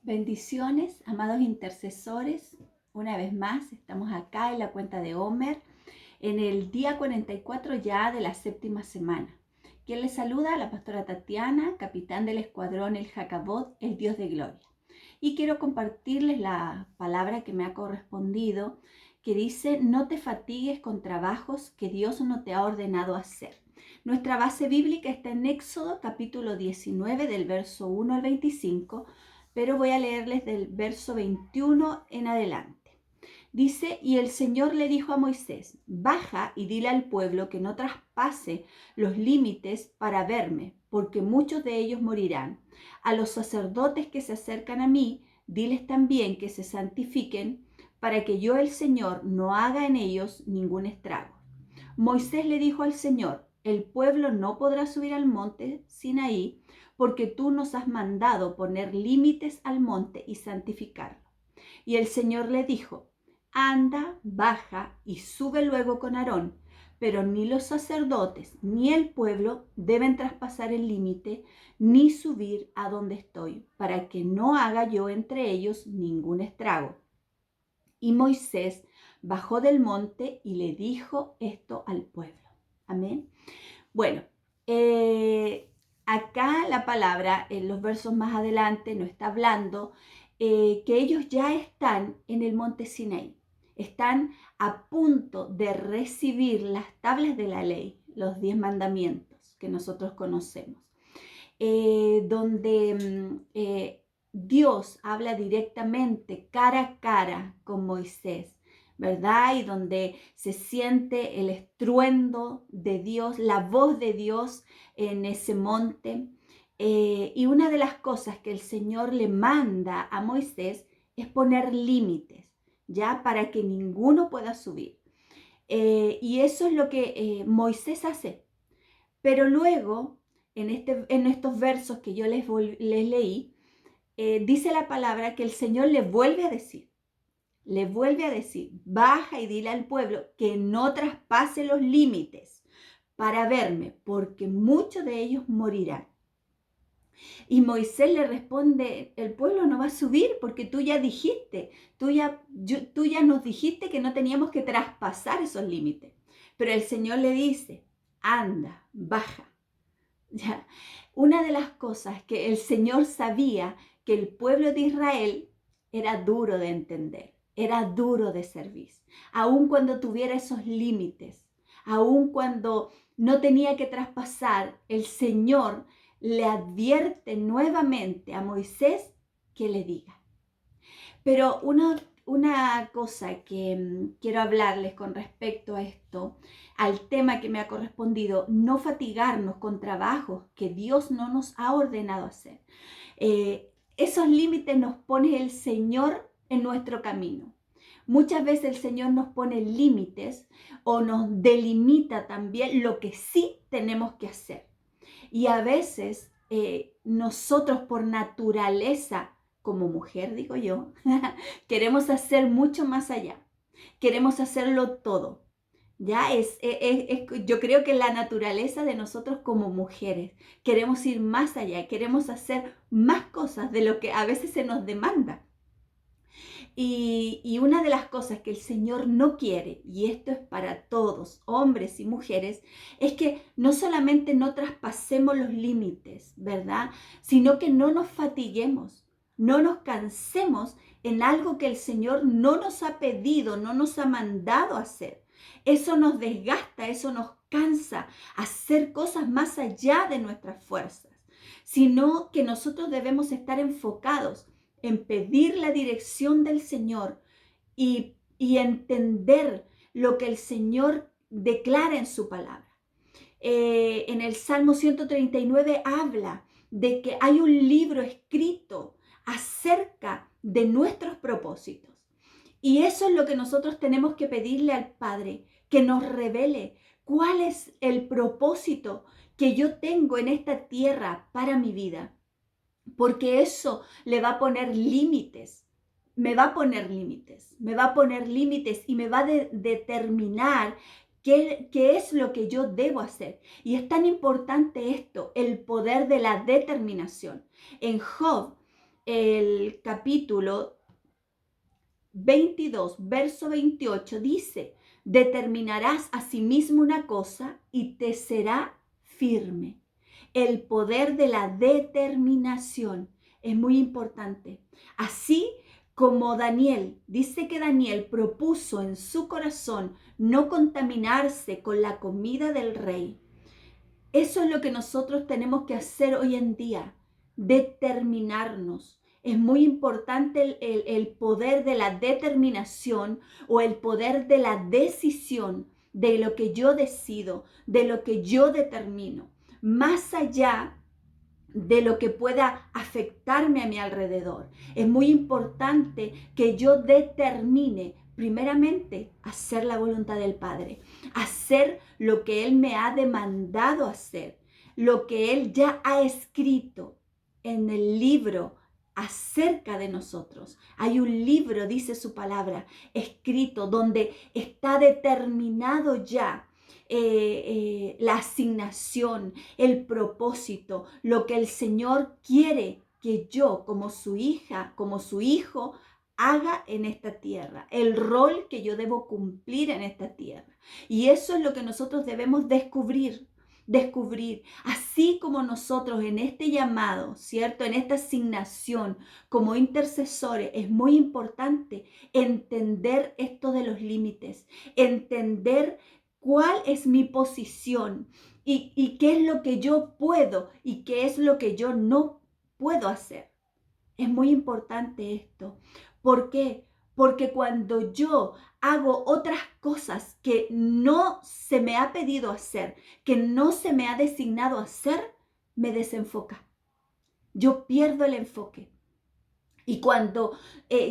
Bendiciones, amados intercesores. Una vez más, estamos acá en la cuenta de Homer, en el día 44 ya de la séptima semana. Quien les saluda, la pastora Tatiana, capitán del escuadrón El Jacabot, el Dios de Gloria. Y quiero compartirles la palabra que me ha correspondido, que dice: no te fatigues con trabajos que Dios no te ha ordenado hacer. Nuestra base bíblica está en Éxodo capítulo 19 del verso 1 al 25, pero voy a leerles del verso 21 en adelante. Dice: y el Señor le dijo a Moisés: baja y dile al pueblo que no traspase los límites para verme, porque muchos de ellos morirán. A los sacerdotes que se acercan a mí, diles también que se santifiquen, para que yo, el Señor, no haga en ellos ningún estrago. Moisés le dijo al Señor: el pueblo no podrá subir al monte Sinaí, porque tú nos has mandado poner límites al monte y santificarlo. Y el Señor le dijo: anda, baja y sube luego con Aarón, pero ni los sacerdotes ni el pueblo deben traspasar el límite ni subir a donde estoy, para que no haga yo entre ellos ningún estrago. Y Moisés bajó del monte y le dijo esto al pueblo. Amén. Bueno, acá la palabra, en los versos más adelante, nos está hablando que ellos ya están en el monte Sinaí. Están a punto de recibir las tablas de la ley, los 10 mandamientos que nosotros conocemos, donde Dios habla directamente, cara a cara con Moisés, ¿verdad? Y donde se siente el estruendo de Dios, la voz de Dios en ese monte. Y una de las cosas que el Señor le manda a Moisés es poner límites, ¿ya? Para que ninguno pueda subir. Y eso es lo que Moisés hace. Pero luego, en estos versos que yo les leí, dice la palabra que el Señor le vuelve a decir, baja y dile al pueblo que no traspase los límites para verme, porque muchos de ellos morirán. Y Moisés le responde: el pueblo no va a subir porque tú ya dijiste, tú ya nos dijiste que no teníamos que traspasar esos límites. Pero el Señor le dice: anda, baja. Ya. Una de las cosas que el Señor sabía, que el pueblo de Israel era duro de entender, era duro de servir, aun cuando tuviera esos límites, aun cuando no tenía que traspasar, el Señor le advierte nuevamente a Moisés que le diga. Pero una cosa que quiero hablarles con respecto a esto, al tema que me ha correspondido: no fatigarnos con trabajos que Dios no nos ha ordenado hacer. Esos límites nos pone el Señor en nuestro camino. Muchas veces el Señor nos pone límites o nos delimita también lo que sí tenemos que hacer. Y a veces nosotros, por naturaleza, como mujer digo yo, queremos hacer mucho más allá. Queremos hacerlo todo. Ya yo creo que la naturaleza de nosotros como mujeres, queremos ir más allá, queremos hacer más cosas de lo que a veces se nos demanda. Y una de las cosas que el Señor no quiere, y esto es para todos, hombres y mujeres, es que no solamente no traspasemos los límites, ¿verdad? Sino que no nos fatiguemos, no nos cansemos en algo que el Señor no nos ha pedido, no nos ha mandado hacer. Eso nos desgasta, eso nos cansa, hacer cosas más allá de nuestras fuerzas, sino que nosotros debemos estar enfocados en pedir la dirección del Señor y entender lo que el Señor declara en su palabra. En el Salmo 139 habla de que hay un libro escrito acerca de nuestros propósitos. Y eso es lo que nosotros tenemos que pedirle al Padre, que nos revele cuál es el propósito que yo tengo en esta tierra para mi vida. Porque eso le va a poner límites, me va a poner límites y me va a determinar qué es lo que yo debo hacer. Y es tan importante esto, el poder de la determinación. En Job el capítulo 22, verso 28, dice, determinarás asimismo una cosa y te será firme. El poder de la determinación es muy importante. Así como Daniel, dice que Daniel propuso en su corazón no contaminarse con la comida del rey. Eso es lo que nosotros tenemos que hacer hoy en día, determinarnos. Es muy importante el poder de la determinación o el poder de la decisión de lo que yo decido, de lo que yo determino, más allá de lo que pueda afectarme a mi alrededor. Es muy importante que yo determine primeramente hacer la voluntad del Padre, hacer lo que Él me ha demandado hacer, lo que Él ya ha escrito en el libro acerca de nosotros. Hay un libro, dice su palabra, escrito donde está determinado ya la asignación, el propósito, lo que el Señor quiere que yo como su hija, como su hijo, haga en esta tierra, el rol que yo debo cumplir en esta tierra. Y eso es lo que nosotros debemos descubrir, así como nosotros en este llamado, ¿cierto? En esta asignación como intercesores, es muy importante entender esto de los límites, entender cuál es mi posición y qué es lo que yo puedo y qué es lo que yo no puedo hacer. Es muy importante esto. ¿Por qué? Porque cuando yo hago otras cosas que no se me ha pedido hacer, que no se me ha designado hacer, me desenfoca. Yo pierdo el enfoque. Y cuando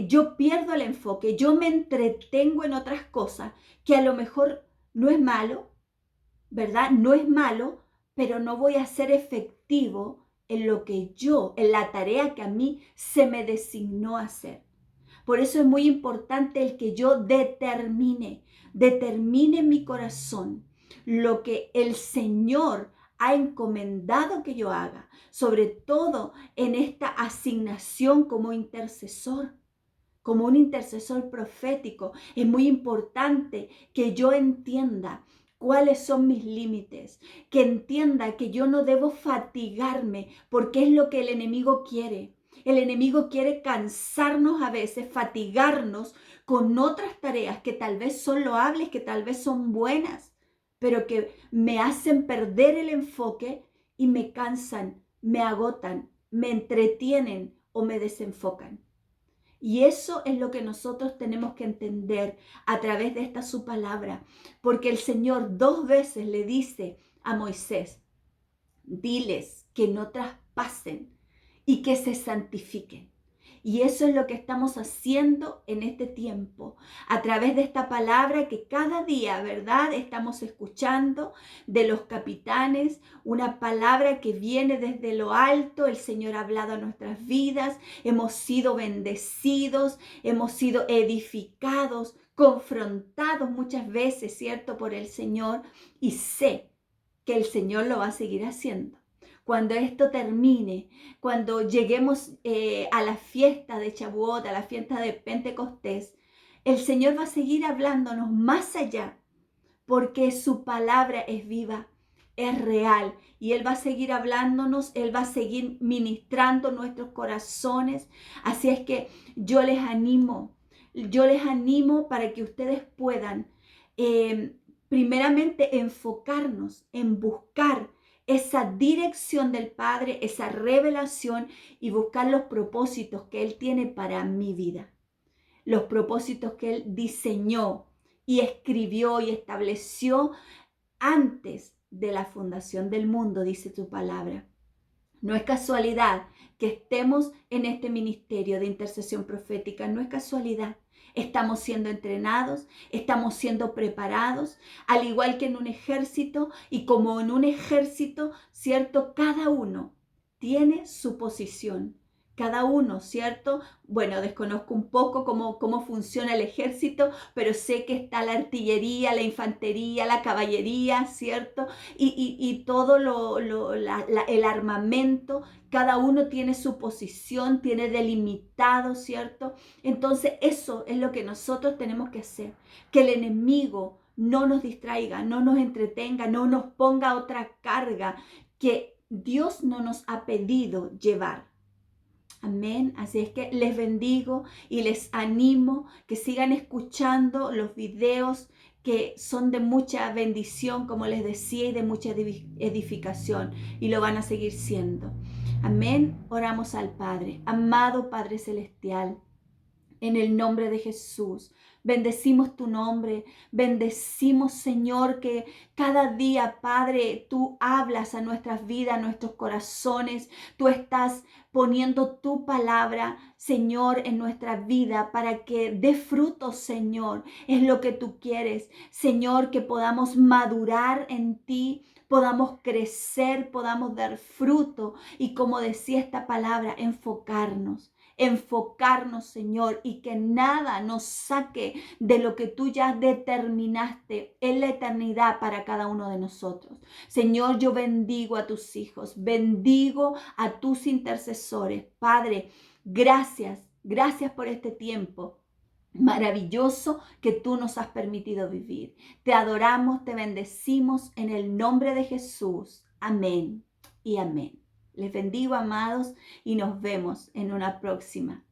yo pierdo el enfoque, yo me entretengo en otras cosas que a lo mejor no es malo, ¿verdad? No es malo, pero no voy a ser efectivo en lo que yo, en la tarea que a mí se me designó hacer. Por eso es muy importante el que yo determine en mi corazón lo que el Señor ha encomendado que yo haga, sobre todo en esta asignación como intercesor. Como un intercesor profético, es muy importante que yo entienda cuáles son mis límites, que entienda que yo no debo fatigarme porque es lo que el enemigo quiere. El enemigo quiere cansarnos a veces, fatigarnos con otras tareas que tal vez son loables, que tal vez son buenas, pero que me hacen perder el enfoque y me cansan, me agotan, me entretienen o me desenfocan. Y eso es lo que nosotros tenemos que entender a través de esta su palabra, porque el Señor 2 veces le dice a Moisés, diles que no traspasen y que se santifiquen. Y eso es lo que estamos haciendo en este tiempo, a través de esta palabra que cada día, ¿verdad? Estamos escuchando de los capitanes, una palabra que viene desde lo alto. El Señor ha hablado a nuestras vidas, hemos sido bendecidos, hemos sido edificados, confrontados muchas veces, ¿cierto? Por el Señor, y sé que el Señor lo va a seguir haciendo. Cuando esto termine, cuando lleguemos a la fiesta de Shavuot, a la fiesta de Pentecostés, el Señor va a seguir hablándonos más allá, porque su palabra es viva, es real, y Él va a seguir hablándonos, Él va a seguir ministrando nuestros corazones. Así es que yo les animo para que ustedes puedan primeramente enfocarnos en buscar esa dirección del Padre, esa revelación y buscar los propósitos que Él tiene para mi vida. Los propósitos que Él diseñó y escribió y estableció antes de la fundación del mundo, dice tu palabra. No es casualidad que estemos en este ministerio de intercesión profética, no es casualidad. Estamos siendo entrenados, estamos siendo preparados, al igual que en un ejército, y como en un ejército, ¿cierto? Cada uno tiene su posición, cada uno, ¿cierto? Bueno, desconozco un poco cómo funciona el ejército, pero sé que está la artillería, la infantería, la caballería, ¿cierto? Y todo el armamento, cada uno tiene su posición, tiene delimitado, ¿cierto? Entonces eso es lo que nosotros tenemos que hacer, que el enemigo no nos distraiga, no nos entretenga, no nos ponga otra carga que Dios no nos ha pedido llevar. Amén. Así es que les bendigo y les animo que sigan escuchando los videos que son de mucha bendición, como les decía, y de mucha edificación, y lo van a seguir siendo. Amén. Oramos al Padre. Amado Padre Celestial, en el nombre de Jesús, bendecimos tu nombre, bendecimos, Señor, que cada día, Padre, tú hablas a nuestras vidas, a nuestros corazones, tú estás poniendo tu palabra, Señor, en nuestra vida para que dé fruto, Señor. Es lo que tú quieres, Señor, que podamos madurar en ti, podamos crecer, podamos dar fruto y, como decía esta palabra, enfocarnos, Señor, y que nada nos saque de lo que tú ya determinaste en la eternidad para cada uno de nosotros. Señor, yo bendigo a tus hijos, bendigo a tus intercesores. Padre, gracias por este tiempo maravilloso que tú nos has permitido vivir. Te adoramos, te bendecimos en el nombre de Jesús. Amén y amén. Les bendigo, amados, y nos vemos en una próxima.